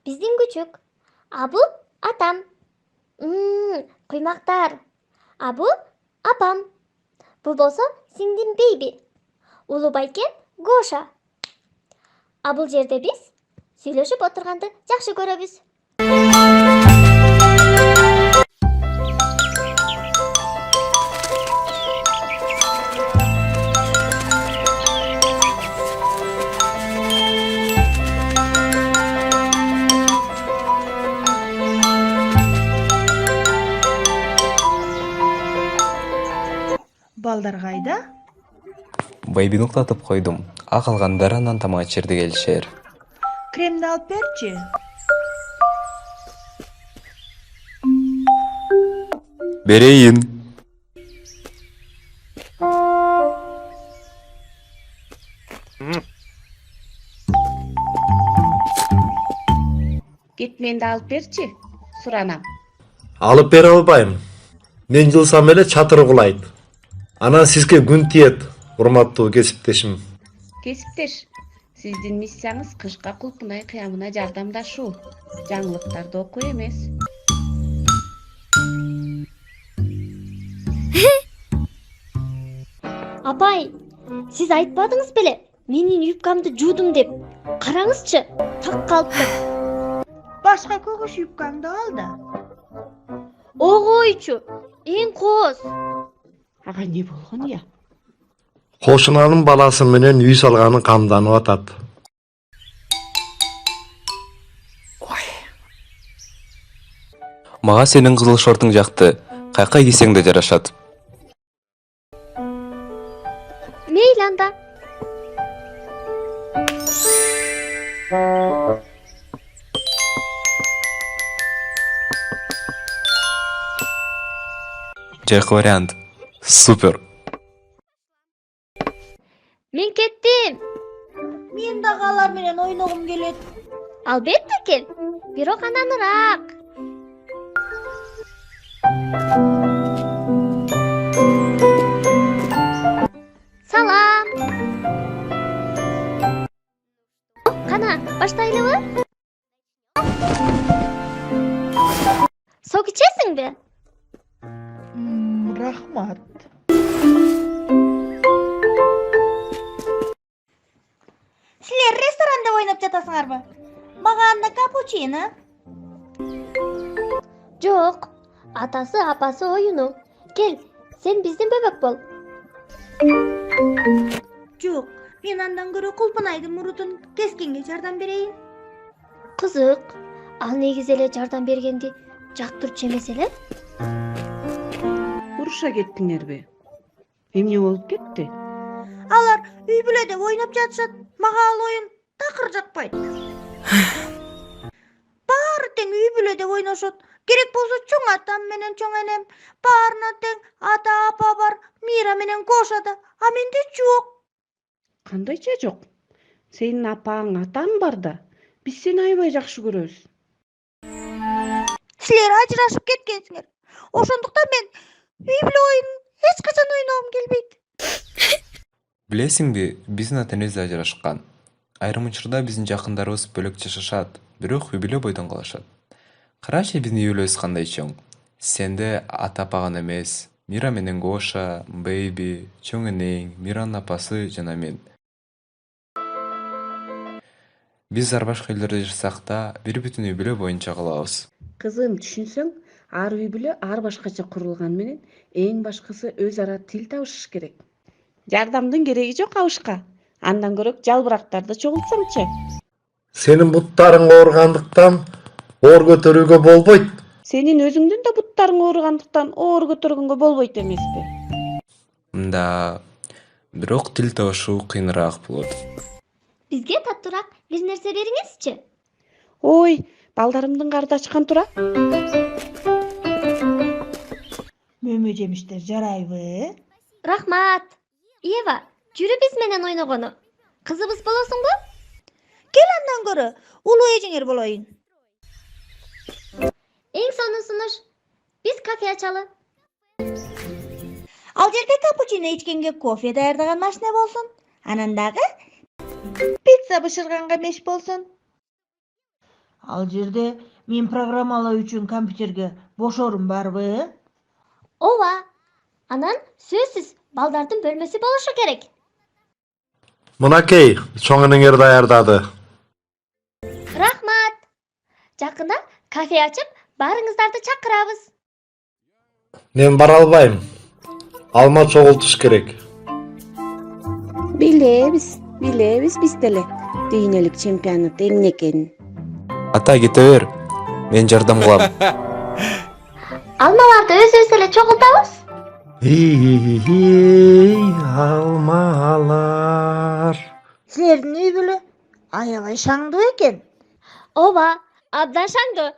Биздин күчүк. А бул атам. Куймактар. А бул апам. Бул болсо сиңдим Бейби. Улуу байкем Гоша. А бул жерде биз сүйлөшүп отурганды жакшы көрөбүз. Балдар кайда? Байбини уктатып койдум. А калгандары анан тамак ичерде келишер. Кремди алып берчи. Берейин. Кетменди алып берчи, суранам. Алып бере албайм. Мен жылсам эле чатыр кулайт. Анан сизге күн тиет, урматтуу кесиптешим. Кесиптеш, сиздин миссияңыз кышка Кулпунай кыямына жардамдашуу, жаңылыктарды окуу эмес. Апай, сиз айтпадыңыз беле? Менин юбкамды жуудум деп. Караңызчы, так калыптыр. Башка көгүш юбкаңды ал да. Огойчу, эң кооз. Ага не болгон я? Кошунанын баласы менен үй салганы камданып атат. Мага сенин кызыл шортуң жакты. Кайка кийсең да жарашат. Мейли анда. Жайкы вариант. Супер. Мен кеттим. Мен дагы алар менен ойногум келет. Албетте кел. Бирок ананыраак. Салам. Кана, баштайлыбы? Сок ичесиңби? Рахмат. Силер ресторанда ойноп жатасыңарбы? Мага анда капучино. Жок. Атасы, апасы оюну. Кел, сен биздин бөбөк бол. Жок, мен андан көрө Кулпунайдын мурутун кескенге жардам берейин. Кызык. Ал негизи эле жардам бергенди жактырчу эмес эле? Уруша кеттиңерби? Эмне болуп кетти? Алар үй бүлөдө ойноп жатышат. Мага ал оюн такыр жакпайт. Баары тең үй бүлөдө ойношот. Керек болсо чоң атам менен чоң энем, баарына тең ата апа бар, Мира менен Гоша да, а менде жок. Кандайча жок? Сенин апаң, атаң бар да. Биз сени аябай жакшы көрөбүз. Силер ажырашып кеткенсиңер. Ошондуктан мен үй бүлө оюнун эч качан ойногум келбейт. Билесиңби, биздин ата-энебиз ажырашкан. Айрым учурда биздин жакындарыбыз бөлөк жашашат, бирок үй бүлө бойдон калышат. Карачы биздин үй бүлөбүз кандай чоң. Сенде ата-апа гана эмес, Мира менен Гоша, Бейби, чоң энең, Миранын апасы жана мен. Биз ар башка элдерде жашасак да, бир бүтүн үй бүлө боюнча калабыз. Кызым, түшүнсөң, ар үй бүлө ар башкача курулган менен эң башкысы өз ара тил табышыш керек. Жардамдын кереги жок абышка. Андан көрөк жалбырактарды чогултсаңчы. Сенин буттарың ооругандыктан оор көтөрүүгө болбойт. Сенин өзүңдүн да буттарың ооругандыктан оор көтөргөнгө болбойт эмеспи? Мында, бирок тил табышуу кыйыныраак болот. Бизге таттуураак бир нерсе бериңизчи. Ой, балдарымдын карды ачкан тура. Мөмө жемиштер жарайбы? Рахмат. Ева, жүрү биз менен ойногону. Кызыбыз болосуңбу? Кел андан көрө, улуу эжеңер болоюн. Эң сонун сунуш. Биз кафе ачалы. Ал жерде капучино ичкенге кофе даярдаган машина болсун. Анан дагы пицца бышырганга меш болсун. Ал жерде мен программалоо үчүн компьютерге бош орун барбы? Ооба. Анан сөзсүз балдардын бөлмөсү болушу керек. Мынакей, чоң энеңер даярдады. Рахмат. Жакында кафе ачып, баарыңыздарды чакырабыз. Мен бара албайм. Алма чогултуш керек. Билебиз биз деле дүйнөлүк чемпионат эмне экенин. Ата кете бер. Мен жардам кылам. Алмаларды өзүбүз эле чогултабыз. Алмалар. Силердин үй бүлө аябай шаңдуу экен. Ооба, абдан шаңдуу.